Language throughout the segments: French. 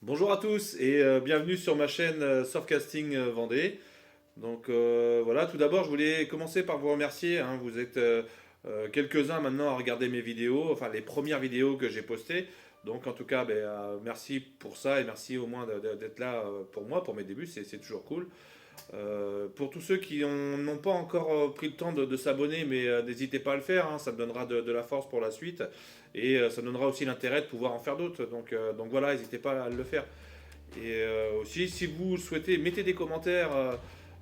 Bonjour à tous et bienvenue sur ma chaîne Surfcasting Vendée. Donc voilà, tout d'abord je voulais commencer par vous remercier, hein. Vous êtes quelques-uns maintenant à regarder mes vidéos, enfin les premières vidéos que j'ai postées. Donc en tout cas, merci pour ça et merci au moins d'être là pour moi, pour mes débuts, c'est toujours cool. Pour tous ceux qui n'ont pas encore pris le temps de s'abonner, mais n'hésitez pas à le faire, hein, ça me donnera de la force pour la suite et ça me donnera aussi l'intérêt de pouvoir en faire d'autres. Donc voilà, n'hésitez pas à le faire. Et aussi, si vous souhaitez, mettez des commentaires,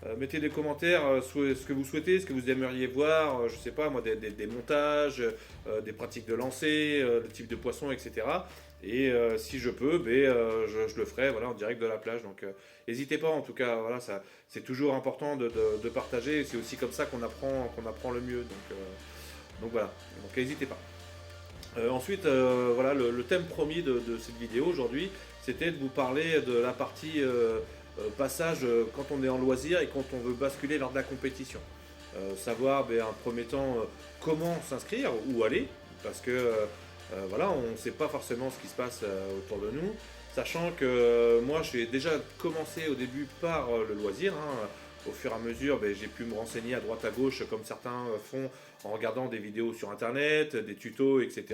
ce que vous souhaitez, ce que vous aimeriez voir, je sais pas moi, des montages, des pratiques de lancer, le type de poisson, etc. Et si je peux, je le ferai voilà, en direct de la plage. Donc n'hésitez pas, en tout cas, voilà, c'est toujours important de partager. C'est aussi comme ça qu'on apprend le mieux. Donc voilà, donc n'hésitez pas. Ensuite, voilà, le thème premier de cette vidéo aujourd'hui, c'était de vous parler de la partie passage quand on est en loisir et quand on veut basculer lors de la compétition. Savoir, en premier temps, comment s'inscrire, où aller, parce que voilà, on ne sait pas forcément ce qui se passe autour de nous. Sachant que moi, j'ai déjà commencé au début par le loisir, hein. Au fur et à mesure, j'ai pu me renseigner à droite à gauche, comme certains font en regardant des vidéos sur internet, des tutos, etc.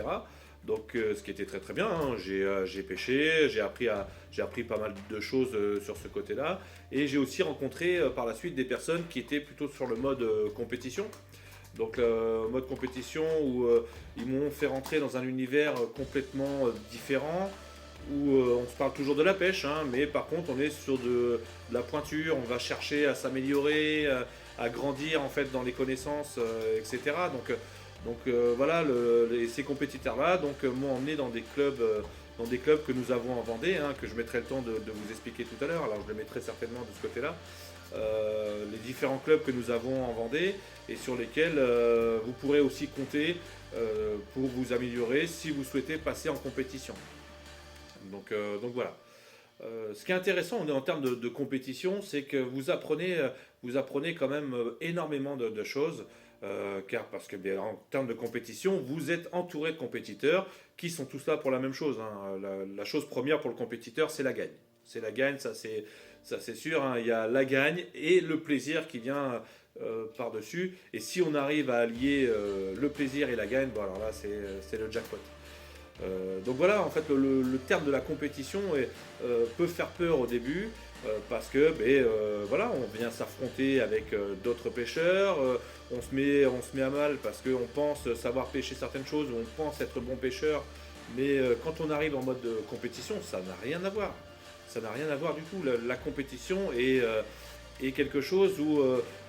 Donc, ce qui était très très bien, hein. J'ai pêché, j'ai appris pas mal de choses sur ce côté-là. Et j'ai aussi rencontré par la suite des personnes qui étaient plutôt sur le mode compétition. Donc, mode compétition où ils m'ont fait rentrer dans un univers complètement différent, où on se parle toujours de la pêche, hein, mais par contre on est sur de la pointure, on va chercher à s'améliorer, à grandir en fait dans les connaissances, etc. Voilà, ces compétiteurs-là m'ont emmené dans des clubs que nous avons en Vendée, hein, que je mettrai le temps de vous expliquer tout à l'heure. Alors je le mettrai certainement de ce côté-là. Les différents clubs que nous avons en Vendée et sur lesquels vous pourrez aussi compter pour vous améliorer si vous souhaitez passer en compétition. Donc voilà. Ce qui est intéressant en termes de compétition, c'est que vous apprenez quand même énormément de choses, car parce que en termes de compétition, vous êtes entouré de compétiteurs qui sont tous là pour la même chose, hein. La chose première pour le compétiteur, c'est la gagne. C'est la gagne, ça c'est sûr, hein. Il y a la gagne et le plaisir qui vient par-dessus. Et si on arrive à allier le plaisir et la gagne, bon alors là c'est le jackpot. Donc voilà, en fait, le terme de la compétition peut faire peur au début parce que voilà, on vient s'affronter avec d'autres pêcheurs, on se met à mal parce qu'on pense savoir pêcher certaines choses, on pense être bon pêcheur, mais quand on arrive en mode de compétition, ça n'a rien à voir. Ça n'a rien à voir du tout. La compétition est quelque chose où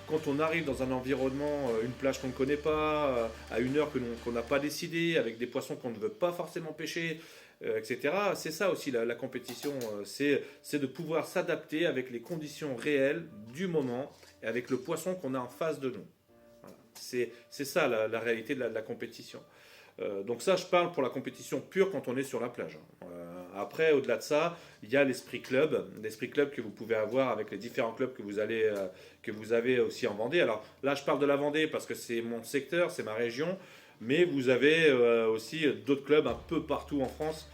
quand on arrive dans un environnement, une plage qu'on ne connaît pas, à une heure qu'on n'a pas décidé, avec des poissons qu'on ne veut pas forcément pêcher, etc. C'est ça aussi la compétition, c'est de pouvoir s'adapter avec les conditions réelles du moment et avec le poisson qu'on a en face de nous. Voilà. C'est ça la réalité de la compétition. Donc ça, je parle pour la compétition pure quand on est sur la plage. Après, au-delà de ça, il y a l'esprit club que vous pouvez avoir avec les différents clubs que vous avez aussi en Vendée. Alors là, je parle de la Vendée parce que c'est mon secteur, c'est ma région, mais vous avez aussi d'autres clubs un peu partout en France.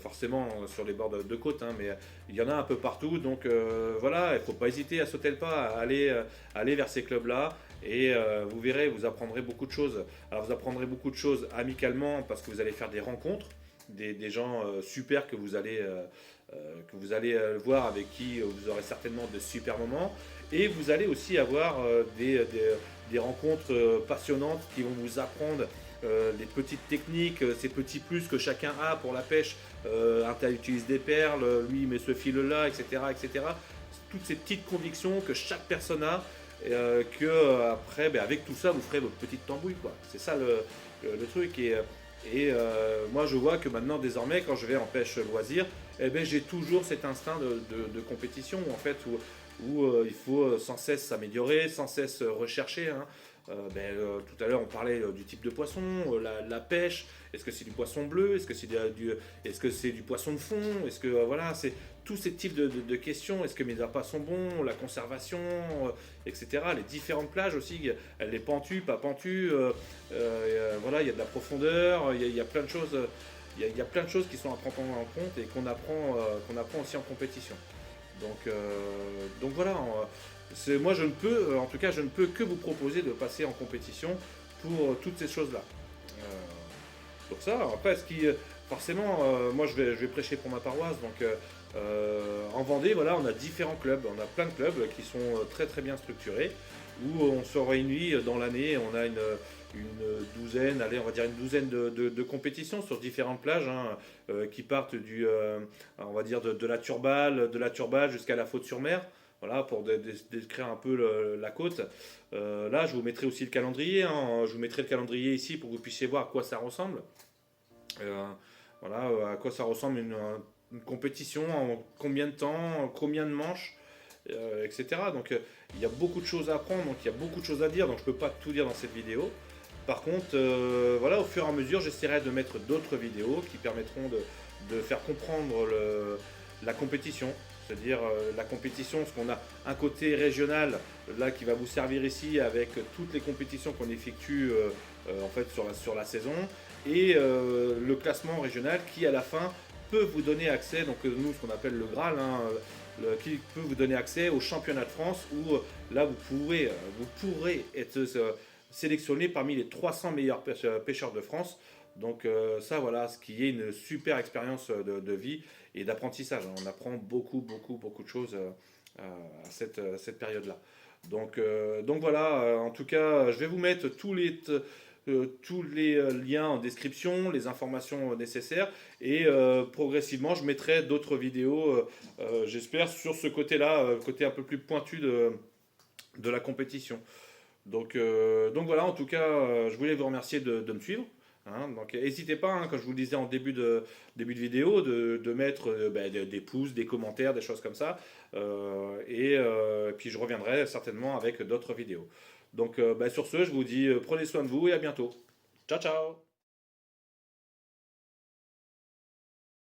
Forcément sur les bords de côte, hein, mais il y en a un peu partout. Donc voilà, il ne faut pas hésiter à sauter le pas, à aller vers ces clubs-là. Et vous verrez, vous apprendrez beaucoup de choses. Alors vous apprendrez beaucoup de choses amicalement parce que vous allez faire des rencontres, des gens super que vous allez voir, avec qui vous aurez certainement de super moments. Et vous allez aussi avoir des rencontres passionnantes qui vont vous apprendre les petites techniques, ces petits plus que chacun a pour la pêche. Un tel utilise des perles, lui il met ce fil là, etc., etc. Toutes ces petites convictions que chaque personne a, que après, avec tout ça, vous ferez votre petite tambouille, quoi. C'est ça le truc. Et moi, je vois que maintenant, désormais, quand je vais en pêche loisir, j'ai toujours cet instinct de compétition, en fait, où il faut sans cesse s'améliorer, sans cesse rechercher, hein. Tout à l'heure, on parlait du type de poisson, la pêche. Est-ce que c'est du poisson bleu? Est-ce que c'est du poisson de fond? Est-ce que voilà, c'est tous ces types de questions. Est-ce que mes appâts sont bons? La conservation, etc. Les différentes plages aussi, les pentues, pas pentues. Voilà, il y a de la profondeur, il y a plein de choses. il y a plein de choses qui sont à prendre en compte et qu'on apprend aussi en compétition. Donc voilà, moi je ne peux, en tout cas je ne peux que vous proposer de passer en compétition pour toutes ces choses-là. Donc ça, après, forcément, moi je vais prêcher pour ma paroisse, donc en Vendée, voilà, on a différents clubs, on a plein de clubs qui sont très très bien structurés, où on se réunit dans l'année, on a une douzaine, allez, on va dire une douzaine de compétitions sur différentes plages, hein, qui partent on va dire de la Turballe jusqu'à la Faute-sur-Mer. Voilà, pour décrire un peu la côte. Là, je vous mettrai aussi le calendrier, hein. Je vous mettrai le calendrier ici pour que vous puissiez voir à quoi ça ressemble. Voilà, à quoi ça ressemble une compétition, en combien de temps, combien de manches, etc. Donc il y a beaucoup de choses à apprendre, donc il y a beaucoup de choses à dire, donc je ne peux pas tout dire dans cette vidéo. Par contre, voilà, au fur et à mesure, j'essaierai de mettre d'autres vidéos qui permettront de faire comprendre la compétition. C'est-à-dire la compétition, parce qu'on a un côté régional là qui va vous servir ici avec toutes les compétitions qu'on effectue en fait sur la saison, et le classement régional qui à la fin peut vous donner accès, donc nous ce qu'on appelle le Graal, hein, qui peut vous donner accès au championnat de France où là vous pourrez être sélectionné parmi les 300 meilleurs pêcheurs de France. Donc ça voilà, ce qui est une super expérience de vie et d'apprentissage. On apprend beaucoup de choses à cette période-là. Donc voilà, en tout cas, je vais vous mettre tous les liens en description, les informations nécessaires, et progressivement je mettrai d'autres vidéos, j'espère, sur ce côté-là, côté un peu plus pointu de la compétition. Donc voilà, en tout cas, je voulais vous remercier de me suivre. Hein. Donc n'hésitez pas, hein, comme je vous le disais en début de vidéo, de mettre des pouces, des commentaires, des choses comme ça. Puis je reviendrai certainement avec d'autres vidéos. Donc sur ce, je vous dis prenez soin de vous et à bientôt. Ciao ciao.